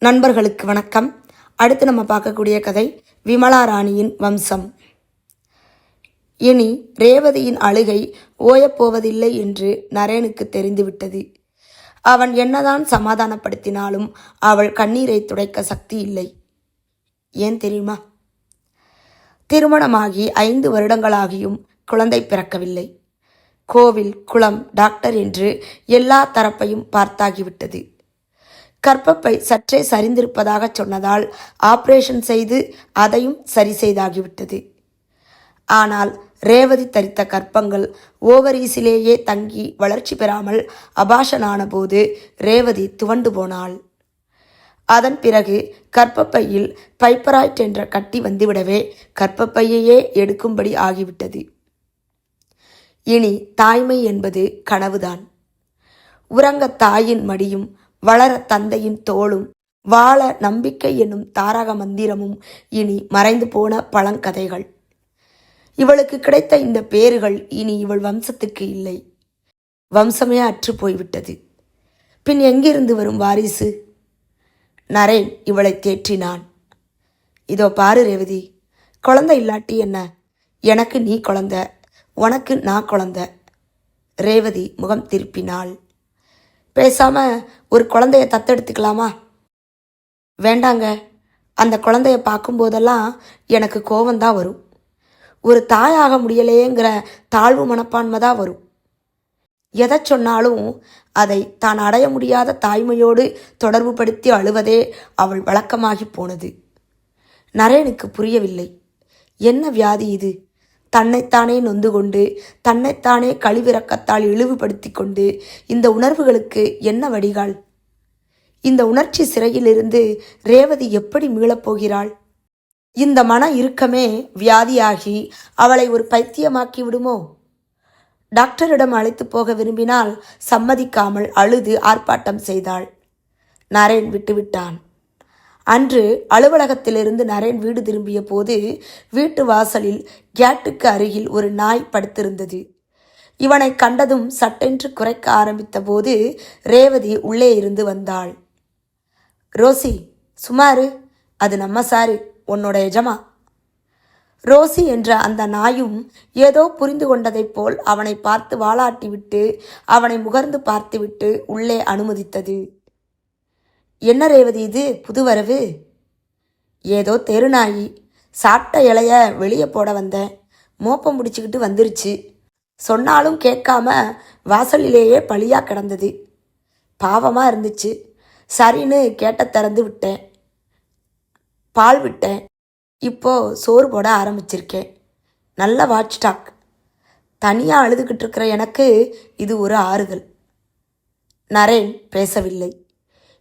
நண்பர்களுக்கு வணக்கம். அடுத்து நம்ம பார்க்கக்கூடிய கதை விமலா ராணியின் வம்சம். இனி ரேவதியின் அழுகை ஓயப்போவதில்லை என்று நரேனுக்கு தெரிந்துவிட்டது. அவன் என்னதான் சமாதானப்படுத்தினாலும் அவள் கண்ணீரை துடைக்க சக்தி இல்லை. ஏன் தெரியுமா? திருமணமாகி 5 வருடங்களாகியும் குழந்தை பிறக்கவில்லை. கோவில், குளம், டாக்டர் என்று எல்லா தரப்பையும் பார்த்தாகிவிட்டது. கர்ப்பப்பை சற்றே சரிந்திருப்பதாக சொன்னதால் ஆபரேஷன் செய்து அதையும் சரி செய்தாகிவிட்டது. ஆனால் ரேவதி தரித்த கர்ப்பங்கள் ஓவரீஸிலேயே தங்கி வளர்ச்சி பெறாமல் அபாஷனான போது ரேவதி துவண்டு போனாள். அதன் பிறகு கர்ப்பப்பையில் பைப்பராய்ட் என்ற கட்டி வந்துவிடவே கர்ப்பப்பையையே எடுக்கும்படி ஆகிவிட்டது. இனி தாய்மை என்பது கனவுதான். உறங்க தாயின் மடியும், வளர தந்தையின் தோளும், வாழ நம்பிக்கை என்னும் தாரக மந்திரமும் இனி மறைந்து போன பழங்கதைகள். இவளுக்கு கிடைத்த இந்த பேறுகள் இனி இவள் வம்சத்துக்கு இல்லை. வம்சமே அற்று போய்விட்டது. பின் எங்கிருந்து வரும் வாரிசு? நரேன் இவளை தேற்றினான். இதோ பாரு ரேவதி, குழந்தை இல்லாட்டி என்ன? எனக்கு நீ குழந்தை, உனக்கு நான் குழந்தை. ரேவதி முகம் திருப்பினாள். பேசாம ஒரு குழந்தைய தத்தெடுத்துக்கலாமா? வேண்டாங்க. அந்த குழந்தைய பார்க்கும்போதெல்லாம் எனக்கு கோபந்தான் வரும். ஒரு தாயாக முடியலையேங்கிற தாழ்வு மனப்பான்மை தான் வரும். எதை சொன்னாலும் அதை தான் அடைய முடியாத தாய்மையோடு தொடர்பு படுத்தி அழுவதே அவள் வழக்கமாகி போனது. நரேனுக்கு புரியவில்லை. என்ன வியாதி இது? தன்னைத்தானே நொந்து கொண்டு, தன்னைத்தானே கழிவிறக்கத்தால் இழிவுபடுத்தி கொண்டு இந்த உணர்வுகளுக்கு என்ன வடிகால்? இந்த உணர்ச்சி சிறையிலிருந்து ரேவதி எப்படி மீளப்போகிறாள்? இந்த மன இறுக்கமே வியாதியாகி அவளை ஒரு பைத்தியமாக்கி விடுமோ? டாக்டரிடம் அழைத்து போக விரும்பினால் சம்மதிக்காமல் அழுது ஆர்ப்பாட்டம் செய்தாள். நரேன் விட்டுவிட்டான். அன்று அலுவலகத்திலிருந்து நரேன் வீடு திரும்பிய போது வீட்டு வாசலில் கேட்டுக்கு அருகில் ஒரு நாய் படுத்திருந்தது. இவனை கண்டதும் சட்டென்று குறைக்க ஆரம்பித்த போது ரேவதி உள்ளே இருந்து வந்தாள். ரோசி, சுமாரு, அது நம்ம சாரு, உன்னோட எஜமா. ரோசி என்ற அந்த நாயும் ஏதோ புரிந்து கொண்டதைப் போல் அவனை பார்த்து வாலாட்டிவிட்டு அவனை முகர்ந்து பார்த்துவிட்டு உள்ளே அனுமதித்தது. என்ன ரேவதி இது புதுவரவு? ஏதோ தெருநாயி. சாப்பிட்ட இலைய வெளியே போட வந்தேன். மோப்பம் முடிச்சுக்கிட்டு வந்துருச்சு. சொன்னாலும் கேட்காம வாசலிலேயே பழியா கிடந்தது. பாவமாக இருந்துச்சு. சரின்னு கேட்ட திறந்து விட்டேன். பால் விட்டேன். இப்போ சோறு போட ஆரம்பிச்சிருக்கேன். நல்ல வாட்ச் டாக். தனியாக அழுதுகிட்டு இருக்கிற எனக்கு இது ஒரு ஆறுதல். நரேன் பேசவில்லை.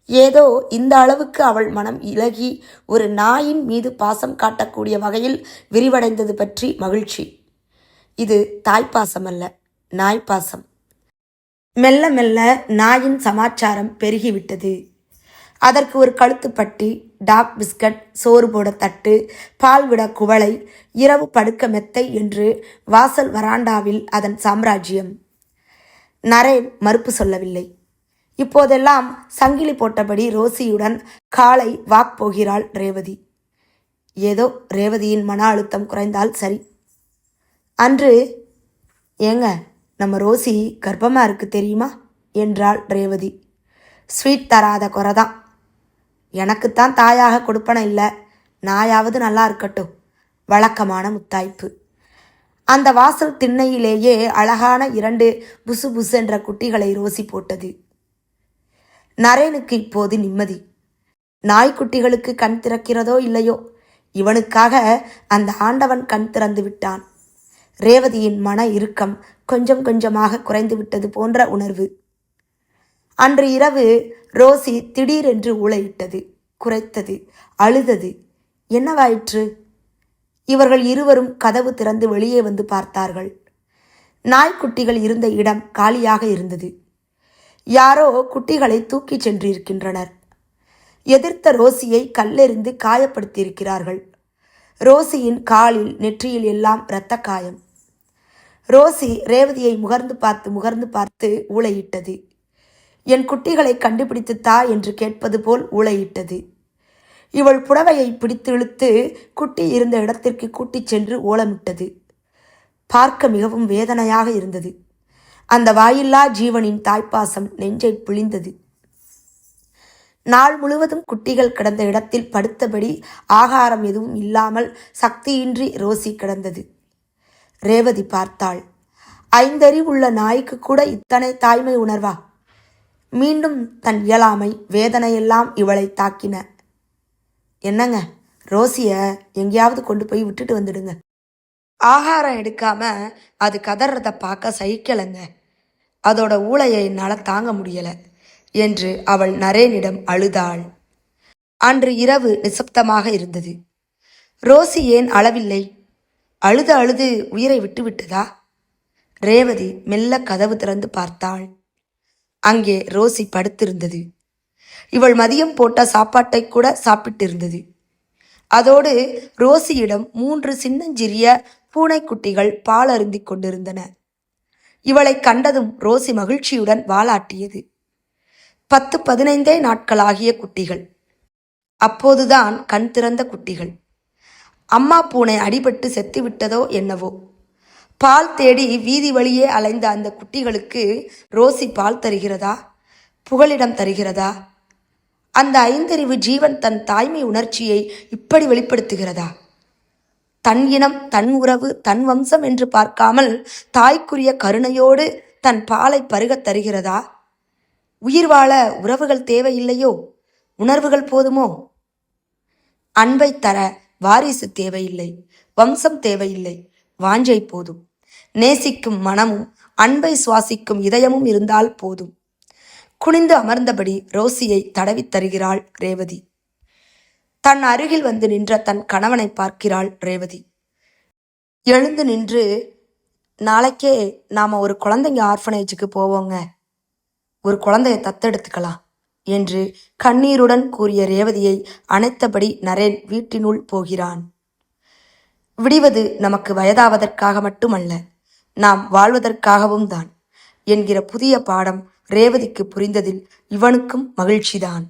ஏதோ இந்த அளவுக்கு அவள் மனம் இலகி ஒரு நாயின் மீது பாசம் காட்டக்கூடிய வகையில் விரிவடைந்தது பற்றி மகிழ்ச்சி. இது தாய்ப்பாசம் அல்ல, நாய்ப்பாசம். மெல்ல மெல்ல நாயின் சமாச்சாரம் பெருகிவிட்டது. அதற்கு ஒரு கழுத்துப்பட்டி, டாக் பிஸ்கட், சோறு போட தட்டு, பால் விட குவளை, இரவு படுக்க மெத்தை என்று வாசல் வராண்டாவில் அதன் சாம்ராஜ்யம். நரேன் மறுப்பு சொல்லவில்லை. இப்போதெல்லாம் சங்கிலி போட்டபடி ரோசியுடன் காலை வாக் போகிறாள் ரேவதி. ஏதோ ரேவதியின் மன அழுத்தம் குறைந்தால் சரி. அன்று, ஏங்க, நம்ம ரோசி கர்ப்பமாக இருக்கு தெரியுமா என்றாள் ரேவதி. ஸ்வீட் தராத குறைதான். எனக்குத்தான் தாயாக கொடுப்பன இல்லை, நாயாவது நல்லா இருக்கட்டும். வழக்கமான முத்தாய்ப்பு. அந்த வாசல் திண்ணையிலேயே அழகான 2 புசு புசு என்ற குட்டிகளை ரோசி போட்டது. நரேனுக்கு இப்போது நிம்மதி. நாய்க்குட்டிகளுக்கு கண் திறக்கிறதோ இல்லையோ, இவனுக்காக அந்த ஆண்டவன் கண் திறந்து விட்டான். ரேவதியின் மன இறுக்கம் கொஞ்சம் கொஞ்சமாக குறைந்து விட்டது போன்ற உணர்வு. அன்று இரவு ரோசி திடீரென்று ஊளையிட்டது, குரைத்தது, அழுதது. என்னவாயிற்று? இவர்கள் இருவரும் கதவு திறந்து வெளியே வந்து பார்த்தார்கள். நாய்க்குட்டிகள் இருந்த இடம் காலியாக இருந்தது. யாரோ குட்டிகளை தூக்கிச் சென்றிருக்கின்றனர். எதிர்த்த ரோசியை கல்லெறிந்து காயப்படுத்தியிருக்கிறார்கள். ரோசியின் காலில், நெற்றியில் எல்லாம் இரத்த காயம். ரோசி ரேவதியை முகர்ந்து பார்த்து ஊளையிட்டது. என் குட்டிகளை கண்டுபிடித்து தா என்று கேட்பது போல் ஊளையிட்டது. இவள் புடவையை பிடித்து இழுத்து குட்டி இருந்த இடத்திற்கு கூட்டிச் சென்று ஓலமிட்டது. பார்க்க மிகவும் வேதனையாக இருந்தது. அந்த வாயில்லா ஜீவனின் தாய்ப்பாசம் நெஞ்சை பிழிந்தது. நாள் முழுவதும் குட்டிகள் கிடந்த இடத்தில் படுத்தபடி ஆகாரம் எதுவும் இல்லாமல் சக்தியின்றி ரோசி கிடந்தது. ரேவதி பார்த்தாள். 5 அறிவுள்ள நாய்க்கு கூட இத்தனை தாய்மை உணர்வா? மீண்டும் தன் இயலாமை வேதனையெல்லாம் இவளை தாக்கின. என்னங்க, ரோசிய எங்கேயாவது கொண்டு போய் விட்டுட்டு வந்துடுங்க. ஆகாரம் எடுக்காம அது கதறத பார்க்க சகிக்கலைங்க. அதோட ஊளையை என்னால் தாங்க முடியல என்று அவள் நரேனிடம் அழுதாள். அன்று இரவு நிசப்தமாக இருந்தது. ரோசி ஏன் அழவில்லை? அழுது அழுது உயிரை விட்டுவிட்டதா? ரேவதி மெல்ல கதவு திறந்து பார்த்தாள். அங்கே ரோசி படுத்திருந்தது. இவள் மதியம் போட்ட சாப்பாட்டை கூட சாப்பிட்டிருந்தது. அதோடு ரோசியிடம் 3 சின்னஞ்சிறிய பூனைக்குட்டிகள் பால் அருந்தி கொண்டிருந்தன. இவளை கண்டதும் ரோசி மகிழ்ச்சியுடன் வாலாட்டியது. 10-15 நாட்களாகிய குட்டிகள். அப்போதுதான் கண் திறந்த குட்டிகள். அம்மா பூனை அடிபட்டு செத்துவிட்டதோ என்னவோ. பால் தேடி வீதி வழியே அலைந்த அந்த குட்டிகளுக்கு ரோசி பால் தருகிறதா? புகலிடம் தருகிறதா? அந்த 5 அறிவு ஜீவன் தன் தாய்மை உணர்ச்சியை இப்படி வெளிப்படுத்துகிறதா? தன் இனம், தன் உறவு, தன் வம்சம் என்று பார்க்காமல் தாய்க்குரிய கருணையோடு தன் பாலை பருகத் தருகிறதா? உயிர் வாழ உறவுகள் தேவையில்லையோ? உணர்வுகள் போதுமோ? அன்பை தர வாரிசு தேவையில்லை, வம்சம் தேவையில்லை, வாஞ்சை போதும். நேசிக்கும் மனமும் அன்பை சுவாசிக்கும் இதயமும் இருந்தால் போதும். குனிந்து அமர்ந்தபடி ரோசியை தடவித் தருகிறாள் ரேவதி. தன் அருகில் வந்து நின்ற தன் கணவனை பார்க்கிறாள் ரேவதி. எழுந்து நின்று, நாளைக்கே நாம் ஒரு குழந்தைங்க ஆர்ஃபனேஜுக்கு போவோங்க, ஒரு குழந்தைய தத்தெடுத்துக்கலாம் என்று கண்ணீருடன் கூறிய ரேவதியை அணைத்தபடி நரேன் வீட்டினுள் போகிறான். விடிவது நமக்கு வயதாவதற்காக மட்டுமல்ல, நாம் வாழ்வதற்காகவும் தான் என்கிற புதிய பாடம் ரேவதிக்கு புரிந்ததில் இவனுக்கும் மகிழ்ச்சிதான்.